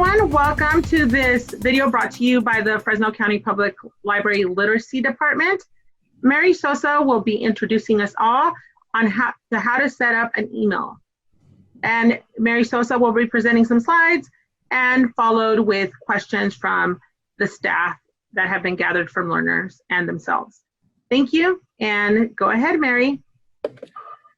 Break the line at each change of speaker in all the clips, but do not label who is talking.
everyone, welcome to this video brought to you by the Fresno County Public Library Literacy Department. Mary Sosa will be introducing us all on how to set up an email. And Mary Sosa will be presenting some slides and followed with questions from the staff that have been gathered from learners and themselves. Thank you, and go ahead, Mary.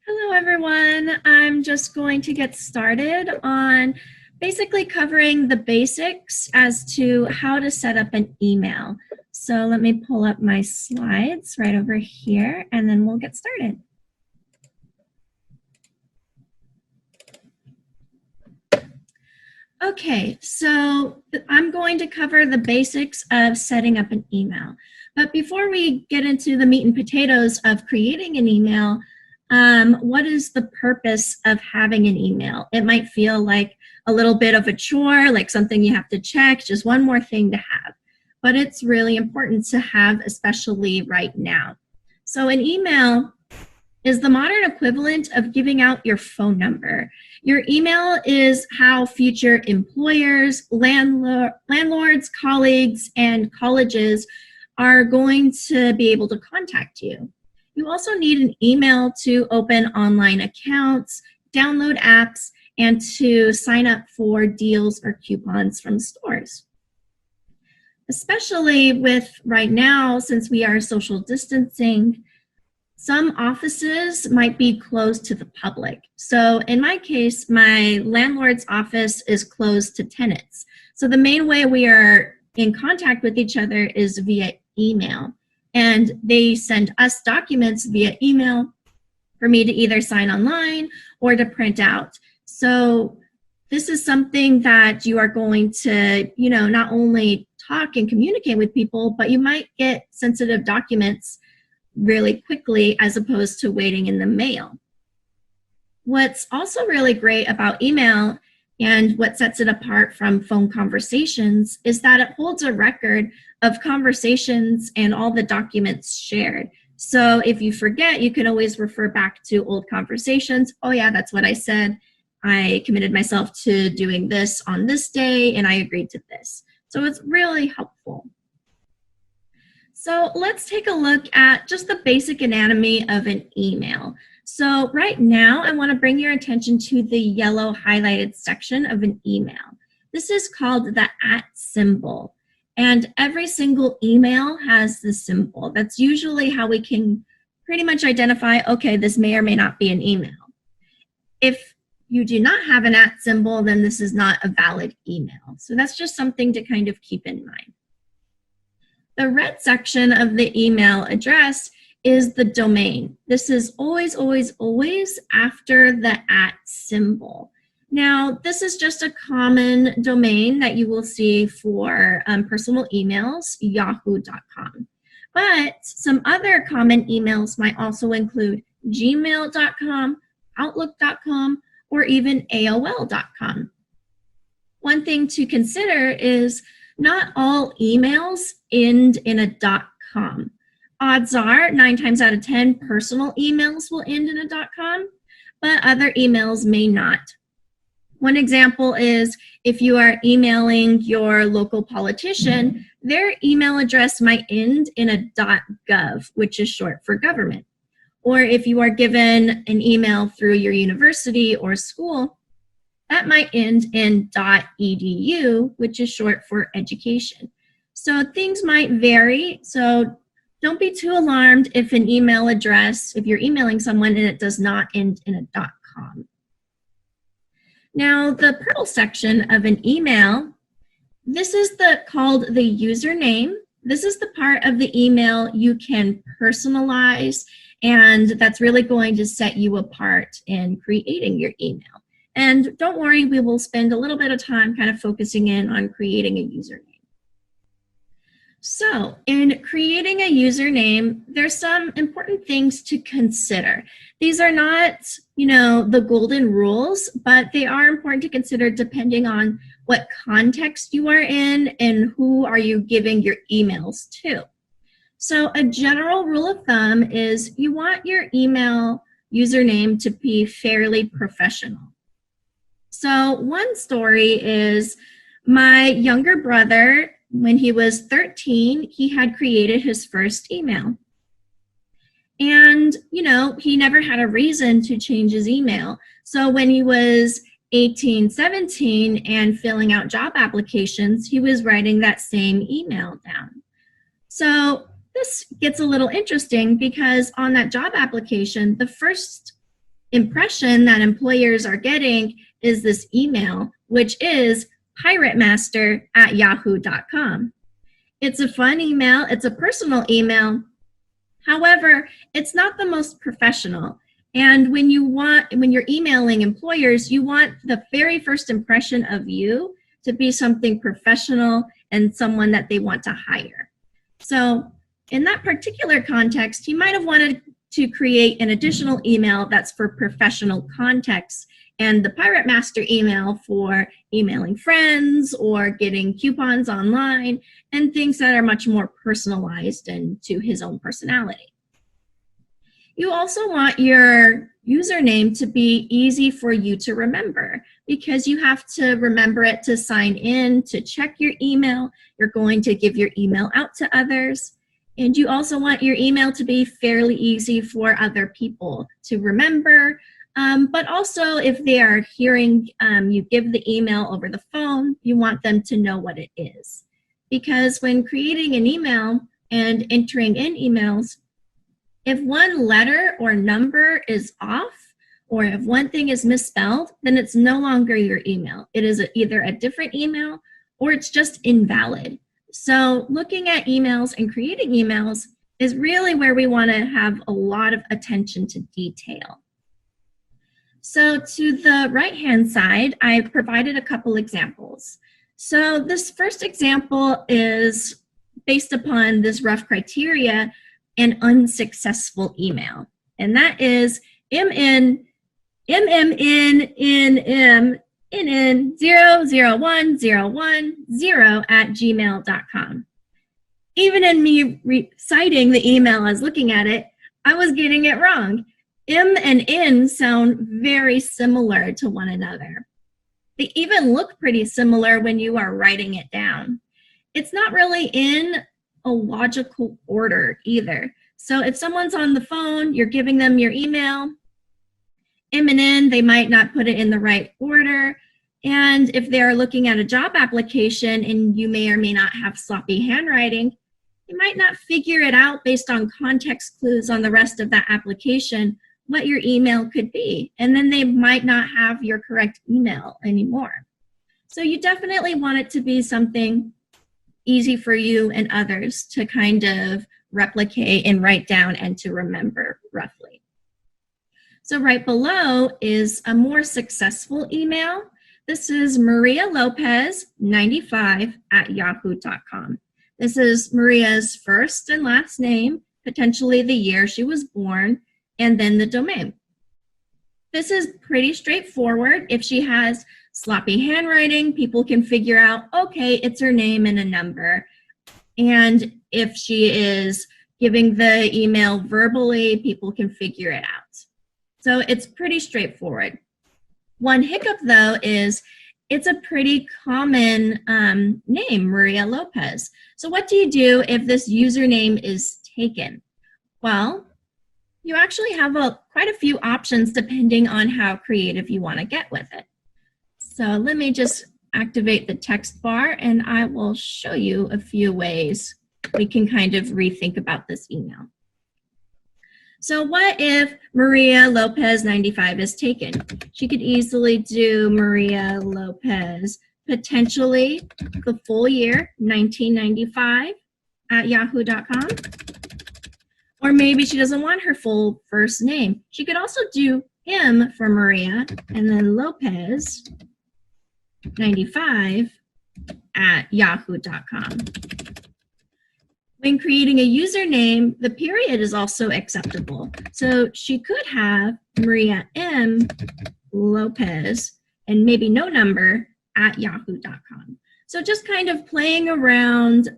Hello, everyone. I'm just going to get started on basically covering the basics as to how to set up an email. So let me pull up my slides right over here, and then we'll get started. Okay, so I'm going to cover the basics of setting up an email. But before we get into the meat and potatoes of creating an email, what is the purpose of having an email? It might feel like a little bit of a chore, like something you have to check, just one more thing to have. But it's really important to have, especially right now. So an email is the modern equivalent of giving out your phone number. Your email is how future employers, landlords, colleagues, and colleges are going to be able to contact you. You also need an email to open online accounts, download apps, and to sign up for deals or coupons from stores. Especially with right now, since we are social distancing, some offices might be closed to the public. So in my case, my landlord's office is closed to tenants. So the main way we are in contact with each other is via email. And they send us documents via email for me to either sign online or to print out. So this is something that you are going to, not only talk and communicate with people, but you might get sensitive documents really quickly as opposed to waiting in the mail. What's also really great about email and what sets it apart from phone conversations is that it holds a record of conversations and all the documents shared. So if you forget, you can always refer back to old conversations. Oh yeah, that's what I said. I committed myself to doing this on this day and I agreed to this. So it's really helpful. So let's take a look at just the basic anatomy of an email. So right now, I want to bring your attention to the yellow highlighted section of an email. This is called the @ symbol. And every single email has this symbol. That's usually how we can pretty much identify, okay, this may or may not be an email. If you do not have an @ symbol, then this is not a valid email. So that's just something to kind of keep in mind. The red section of the email address is the domain. This is always, always, always after the @ symbol. Now, this is just a common domain that you will see for personal emails, yahoo.com. But some other common emails might also include gmail.com, outlook.com, or even AOL.com. One thing to consider is not all emails end in a .com. Odds are 9 times out of 10 personal emails will end in a .com, but other emails may not. One example is if you are emailing your local politician, their email address might end in a .gov, which is short for government. Or if you are given an email through your university or school, that might end in .edu, which is short for education. So things might vary. So don't be too alarmed if an email address, if you're emailing someone and it does not end in a .com. Now, the purple section of an email, this is called the username. This is the part of the email you can personalize, and that's really going to set you apart in creating your email. And don't worry, we will spend a little bit of time kind of focusing in on creating a username. So in creating a username, there's some important things to consider. These are not, the golden rules, but they are important to consider depending on what context you are in and who are you giving your emails to. So a general rule of thumb is you want your email username to be fairly professional. So one story is My younger brother, when he was 13, he had created his first email. And, he never had a reason to change his email. So when he was 18, 17 and filling out job applications, he was writing that same email down. So this gets a little interesting because on that job application, the first impression that employers are getting is this email, which is piratemaster@yahoo.com. It's a fun email. It's a personal email. However, it's not the most professional. And when you're emailing employers, you want the very first impression of you to be something professional and someone that they want to hire. So in that particular context, you might have wanted to create an additional email that's for professional context, and the Pirate Master email for emailing friends or getting coupons online and things that are much more personalized and to his own personality. You also want your username to be easy for you to remember because you have to remember it to sign in, to check your email. You're going to give your email out to others. And you also want your email to be fairly easy for other people to remember. But also if they are hearing you give the email over the phone, you want them to know what it is. Because when creating an email and entering in emails, if one letter or number is off, or if one thing is misspelled, then it's no longer your email. It is either a different email or it's just invalid. So looking at emails and creating emails is really where we want to have a lot of attention to detail. So to the right-hand side, I provided a couple examples. So this first example is based upon this rough criteria, an unsuccessful email. And that is MMNNNNN0010110@gmail.com. Even in me reciting the email as looking at it, I was getting it wrong. M and N sound very similar to one another. They even look pretty similar when you are writing it down. It's not really in a logical order either. So if someone's on the phone, you're giving them your email, M and N, they might not put it in the right order. And if they're looking at a job application and you may or may not have sloppy handwriting, you might not figure it out based on context clues on the rest of that application what your email could be. And then they might not have your correct email anymore. So you definitely want it to be something easy for you and others to kind of replicate and write down and to remember roughly. So right below is a more successful email. This is Maria Lopez 95@yahoo.com. This is Maria's first and last name, potentially the year she was born, and then the domain. This is pretty straightforward. If she has sloppy handwriting, people can figure out, okay, it's her name and a number. And if she is giving the email verbally, people can figure it out. So it's pretty straightforward. One hiccup, though, is it's a pretty common name, Maria Lopez. So what do you do if this username is taken? Well, you actually have quite a few options depending on how creative you want to get with it. So let me just activate the text bar and I will show you a few ways we can kind of rethink about this email. So what if Maria Lopez 95 is taken? She could easily do Maria Lopez, potentially the full year, 1995 @yahoo.com. Or maybe she doesn't want her full first name. She could also do him for Maria and then Lopez 95 @yahoo.com. When creating a username, the period is also acceptable. So she could have Maria M. Lopez and maybe no number @yahoo.com. So just kind of playing around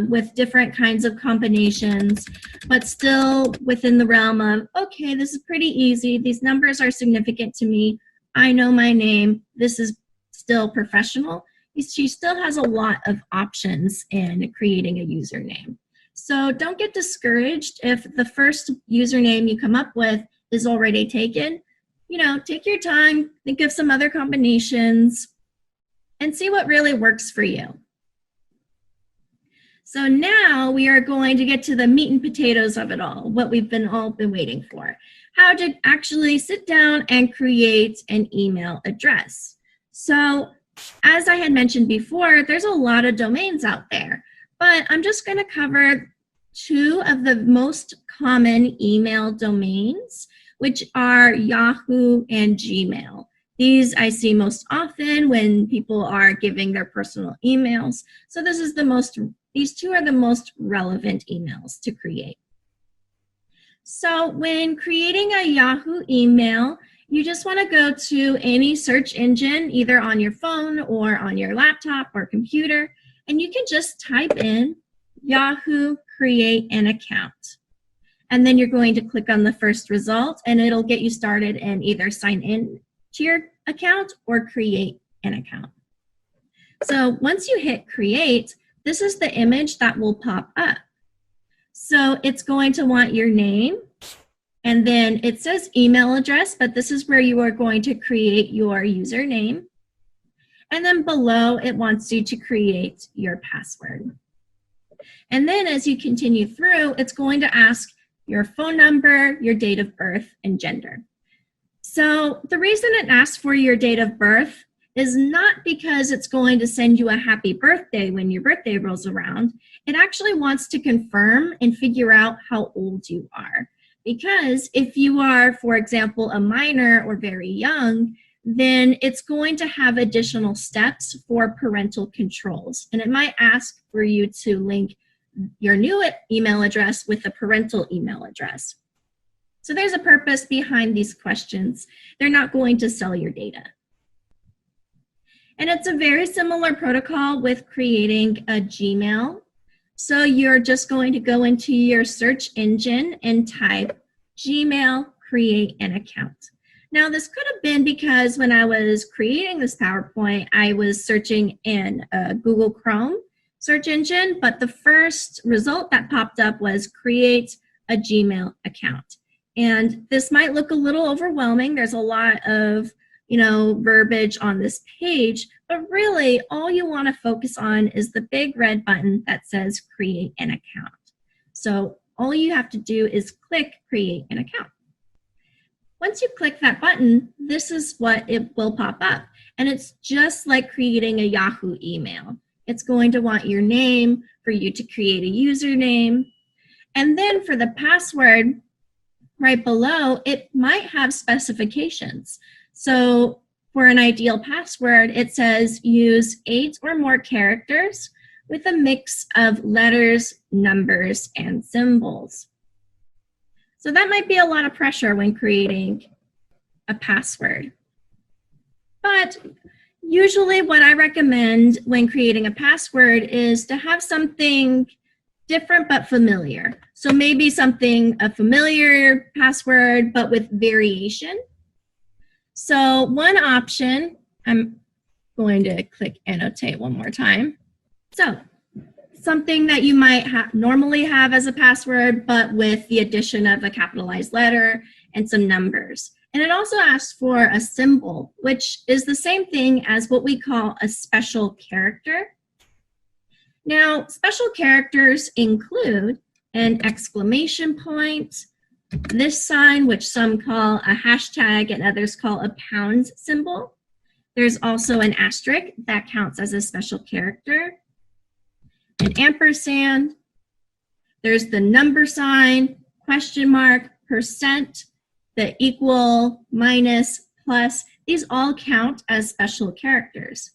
with different kinds of combinations, but still within the realm of, okay, this is pretty easy. These numbers are significant to me. I know my name. This is still professional. she still has a lot of options in creating a username. So don't get discouraged if the first username you come up with is already taken. You know, take your time, think of some other combinations, and see what really works for you. So now we are going to get to the meat and potatoes of it all, what we've all been waiting for. How to actually sit down and create an email address. So as I had mentioned before, there's a lot of domains out there, but I'm just going to cover 2 of the most common email domains, which are Yahoo and Gmail. These I see most often when people are giving their personal emails. So these 2 are the most relevant emails to create. So when creating a Yahoo email, you just want to go to any search engine, either on your phone or on your laptop or computer, and you can just type in Yahoo create an account. And then you're going to click on the first result, and it'll get you started and either sign in to your account or create an account. So once you hit create, this is the image that will pop up. So it's going to want your name, and then it says email address, but this is where you are going to create your username. And then below, it wants you to create your password. And then as you continue through, it's going to ask your phone number, your date of birth, and gender. So the reason it asks for your date of birth is not because it's going to send you a happy birthday when your birthday rolls around. It actually wants to confirm and figure out how old you are. Because if you are, for example, a minor or very young, then it's going to have additional steps for parental controls. And it might ask for you to link your new email address with a parental email address. So there's a purpose behind these questions. They're not going to sell your data. And it's a very similar protocol with creating a Gmail. So you're just going to go into your search engine and type Gmail, create an account. Now this could have been because when I was creating this PowerPoint, I was searching in Google Chrome search engine, but the first result that popped up was create a Gmail account. And this might look a little overwhelming. There's a lot of verbiage on this page, but really all you want to focus on is the big red button that says create an account. So all you have to do is click create an account. Once you click that button, this is what it will pop up. And it's just like creating a Yahoo email. It's going to want your name for you to create a username. And then for the password right below, it might have specifications. So for an ideal password, it says use 8 or more characters with a mix of letters, numbers, and symbols. So that might be a lot of pressure when creating a password. But usually what I recommend when creating a password is to have something different but familiar. So maybe a familiar password but with variation. So one option, I'm going to click annotate one more time. So something that you might normally have as a password, but with the addition of a capitalized letter and some numbers. And it also asks for a symbol, which is the same thing as what we call a special character. Now, special characters include an exclamation point, this sign, which some call a hashtag and others call a pound symbol. There's also an asterisk that counts as a special character, an ampersand. There's the number sign, question mark, percent, the equal, minus, plus. These all count as special characters.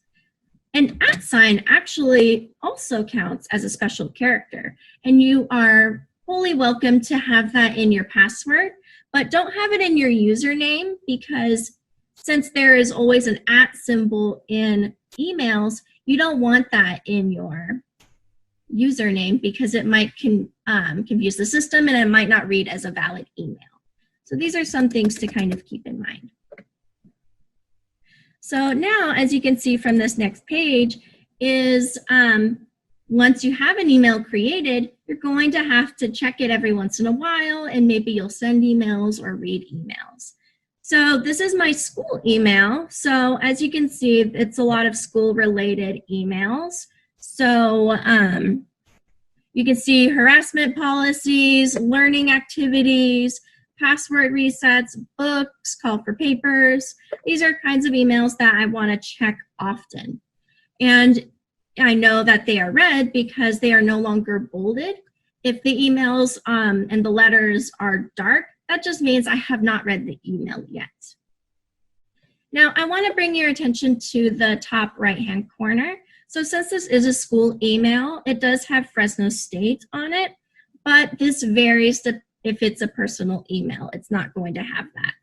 An @ sign actually also counts as a special character, and you are fully welcome to have that in your password, but don't have it in your username, because since there is always an @ symbol in emails, you don't want that in your username because it might confuse the system and it might not read as a valid email. So these are some things to kind of keep in mind. So now, as you can see from this next page, is once you have an email created, you're going to have to check it every once in a while, and maybe you'll send emails or read emails. So this is my school email. So as you can see, it's a lot of school-related emails. So you can see harassment policies, learning activities, password resets, books, call for papers. These are kinds of emails that I want to check often. And I know that they are read because they are no longer bolded. If the emails and the letters are dark, that just means I have not read the email yet. Now, I want to bring your attention to the top right-hand corner. So since this is a school email, it does have Fresno State on it, but this varies if it's a personal email. It's not going to have that.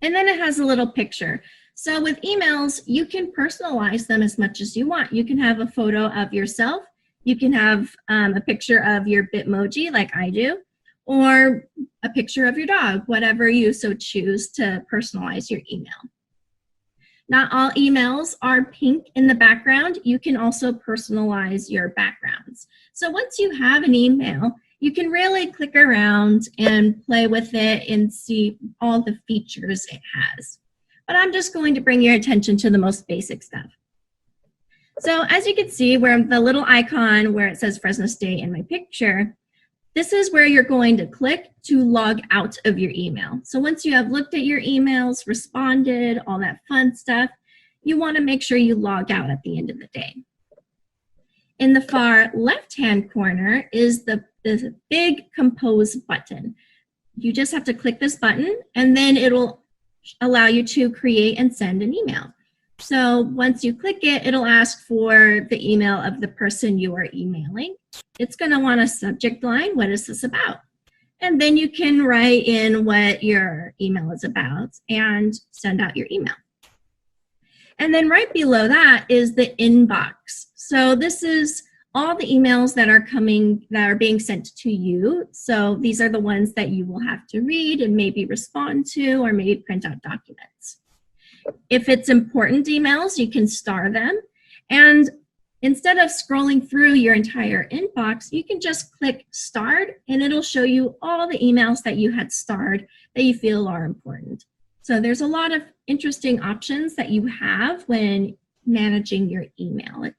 And then it has a little picture. So with emails, you can personalize them as much as you want. You can have a photo of yourself. You can have a picture of your Bitmoji like I do, or a picture of your dog, whatever you so choose to personalize your email. Not all emails are pink in the background. You can also personalize your backgrounds. So once you have an email, you can really click around and play with it and see all the features it has. But I'm just going to bring your attention to the most basic stuff. So as you can see, where the little icon where it says Fresno State in my picture, this is where you're going to click to log out of your email. So once you have looked at your emails, responded, all that fun stuff, you want to make sure you log out at the end of the day. In the far left-hand corner is this big compose button. You just have to click this button, and then it'll allow you to create and send an email. So once you click it, it'll ask for the email of the person you are emailing. It's going to want a subject line. What is this about? And then you can write in what your email is about and send out your email. And then right below that is the inbox. So this is all the emails that are being sent to you. So these are the ones that you will have to read and maybe respond to, or maybe print out documents. If it's important emails, you can star them. And instead of scrolling through your entire inbox, you can just click starred, and it'll show you all the emails that you had starred that you feel are important. So there's a lot of interesting options that you have when managing your email.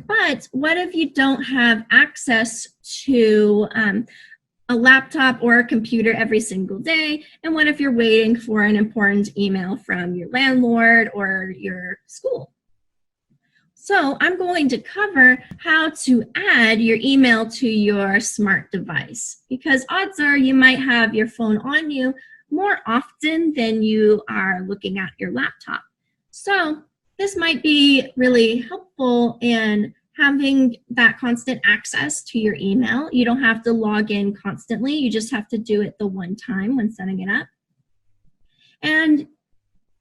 But what if you don't have access to a laptop or a computer every single day? And what if you're waiting for an important email from your landlord or your school? So I'm going to cover how to add your email to your smart device, because odds are you might have your phone on you more often than you are looking at your laptop. So this might be really helpful in having that constant access to your email. You don't have to log in constantly. You just have to do it the one time when setting it up. And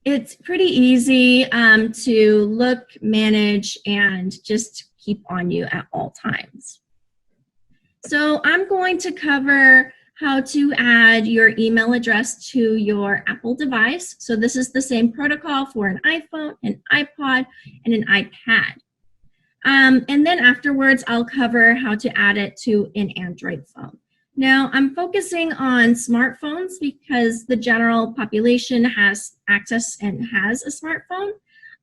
it's pretty easy to look, manage, and just keep on you at all times. So I'm going to cover how to add your email address to your Apple device. So this is the same protocol for an iPhone, an iPod, and an iPad. And then afterwards, I'll cover how to add it to an Android phone. Now, I'm focusing on smartphones because the general population has access and has a smartphone.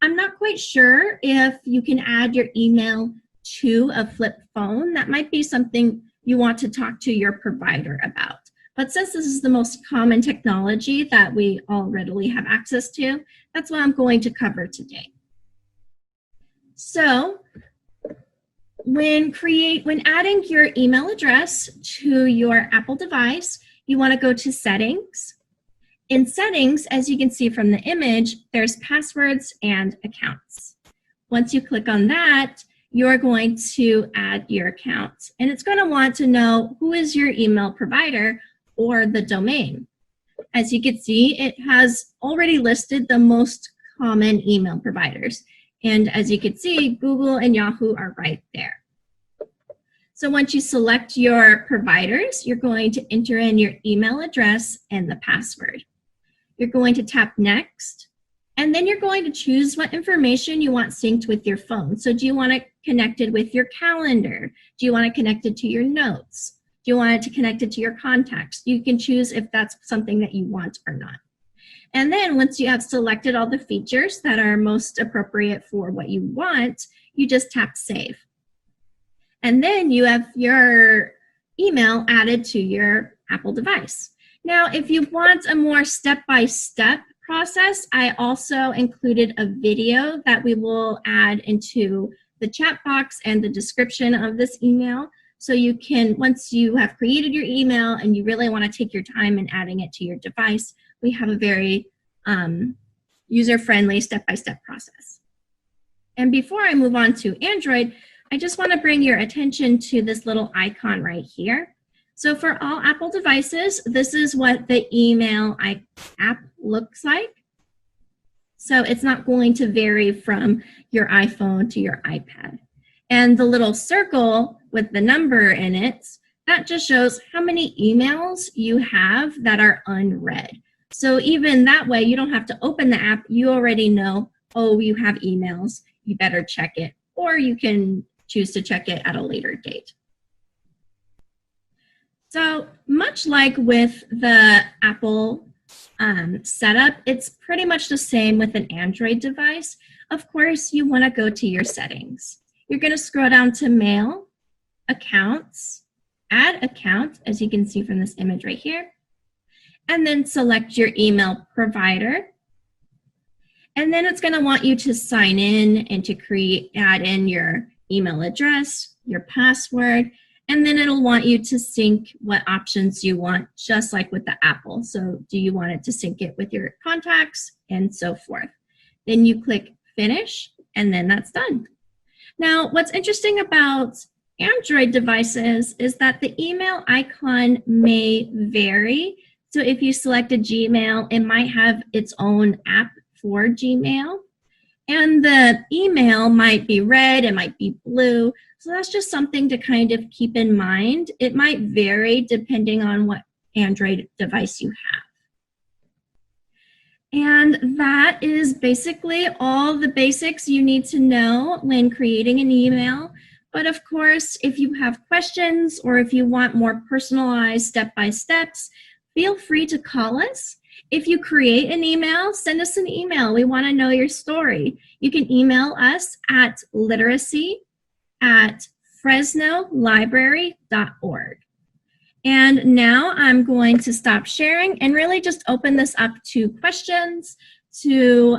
I'm not quite sure if you can add your email to a flip phone. That might be something you want to talk to your provider about. But since this is the most common technology that we all readily have access to, that's what I'm going to cover today. So when adding your email address to your Apple device, you want to go to Settings. In Settings, as you can see from the image, there's Passwords and Accounts. Once you click on that, you're going to add your account. And it's going to want to know who is your email provider or the domain. As you can see, it has already listed the most common email providers. And as you can see, Google and Yahoo are right there. So once you select your providers, you're going to enter in your email address and the password. You're going to tap Next, And then you're going to choose what information you want synced with your phone. So do you want it connected with your calendar? Do you want it connected to your notes? Do you want it to connect it to your contacts? You can choose if that's something that you want or not. And then once you have selected all the features that are most appropriate for what you want, you just tap save. And then you have your email added to your Apple device. Now, if you want a more step-by-step process, I also included a video that we will add into the chat box and the description of this email. So you can, once you have created your email and you really want to take your time in adding it to your device, we have a very user-friendly step-by-step process. And before I move on to Android, I just want to bring your attention to this little icon right here. So for all Apple devices, this is what the email app looks like. So it's not going to vary from your iPhone to your iPad. And the little circle with the number in it, that just shows how many emails you have that are unread. So even that way, you don't have to open the app. You already know, oh, you have emails. You better check it. Or you can choose to check it at a later date. So much like with the Apple setup, it's pretty much the same with an Android device. Of course, you want to go to your settings. You're going to scroll down to Mail, Accounts, Add Account, as you can see from this image right here, and then select your email provider. And then it's going to want you to sign in and to add in your email address, your password, and then it'll want you to sync what options you want, just like with the Apple. So do you want it to sync it with your contacts and so forth? Then you click Finish, and then that's done. Now, what's interesting about Android devices is that the email icon may vary. So if you select a Gmail, it might have its own app for Gmail. And the email might be red, it might be blue. So that's just something to kind of keep in mind. It might vary depending on what Android device you have. And that is basically all the basics you need to know when creating an email. But of course, if you have questions or if you want more personalized step-by-steps, feel free to call us. If you create an email, send us an email. We want to know your story. You can email us at literacy@fresnolibrary.org. And now I'm going to stop sharing and really just open this up to questions to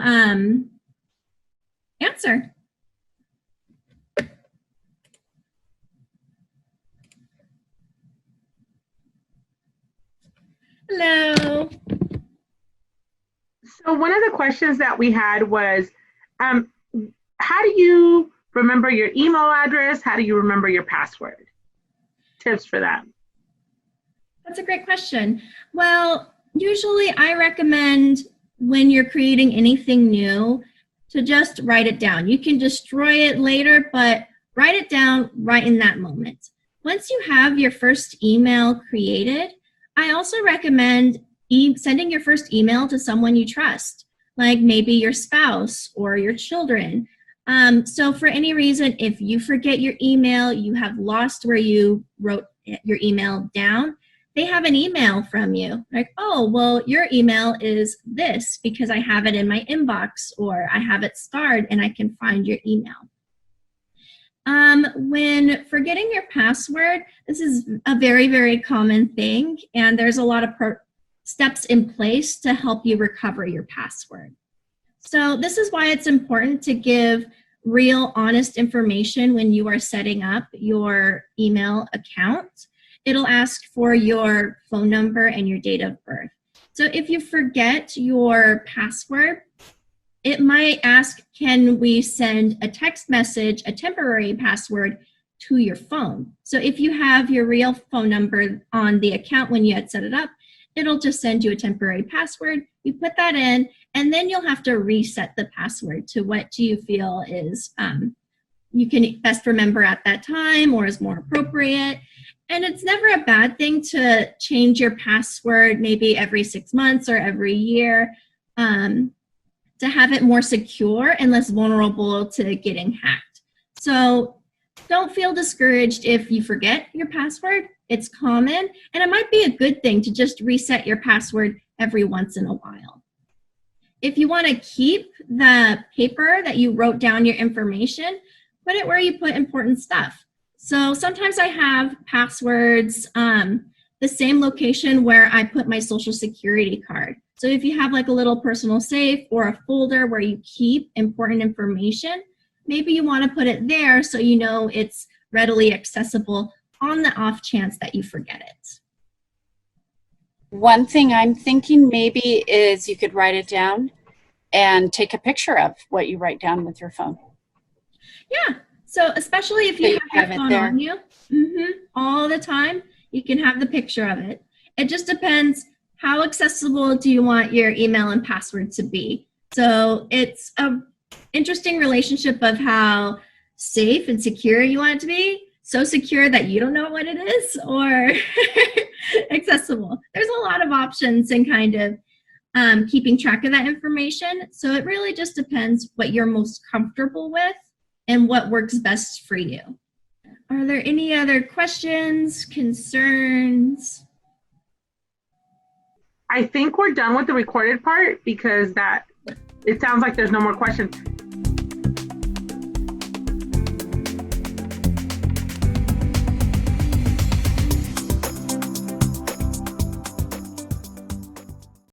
answer. Hello.
So one of the questions that we had was, how do you remember your email address? How do you remember your password? Tips for that.
That's a great question. Well, usually I recommend when you're creating anything new to just write it down. You can destroy it later, but write it down right in that moment. Once you have your first email created, I also recommend sending your first email to someone you trust, like maybe your spouse or your children. So for any reason, if you forget your email, you have lost where you wrote your email down, they have an email from you. Like, oh, well, your email is this because I have it in my inbox or I have it starred and I can find your email. When forgetting your password, this is a very, very common thing, and there's a lot of steps in place to help you recover your password. So this is why it's important to give real, honest information when you are setting up your email account. It'll ask for your phone number and your date of birth. So if you forget your password, it might ask, can we send a text message, a temporary password, to your phone? So if you have your real phone number on the account when you had set it up, it'll just send you a temporary password. You put that in, and then you'll have to reset the password to what do you feel is you can best remember at that time or is more appropriate. And it's never a bad thing to change your password maybe every 6 months or every year. to have it more secure and less vulnerable to getting hacked. So don't feel discouraged if you forget your password. It's common, and it might be a good thing to just reset your password every once in a while. If you want to keep the paper that you wrote down your information, put it where you put important stuff. So sometimes I have passwords, the same location where I put my social security card. So if you have like a little personal safe or a folder where you keep important information, maybe you want to put it there so you know it's readily accessible on the off chance that you forget it.
One thing I'm thinking maybe is you could write it down and take a picture of what you write down with your phone.
Yeah, so especially if you have your phone on you all the time, you can have the picture of it. It just depends, how accessible do you want your email and password to be? So it's an interesting relationship of how safe and secure you want it to be. So secure that you don't know what it is, or accessible. There's a lot of options in kind of keeping track of that information. So it really just depends what you're most comfortable with and what works best for you. Are there any other questions, concerns?
I think we're done with the recorded part because it sounds like there's no more questions.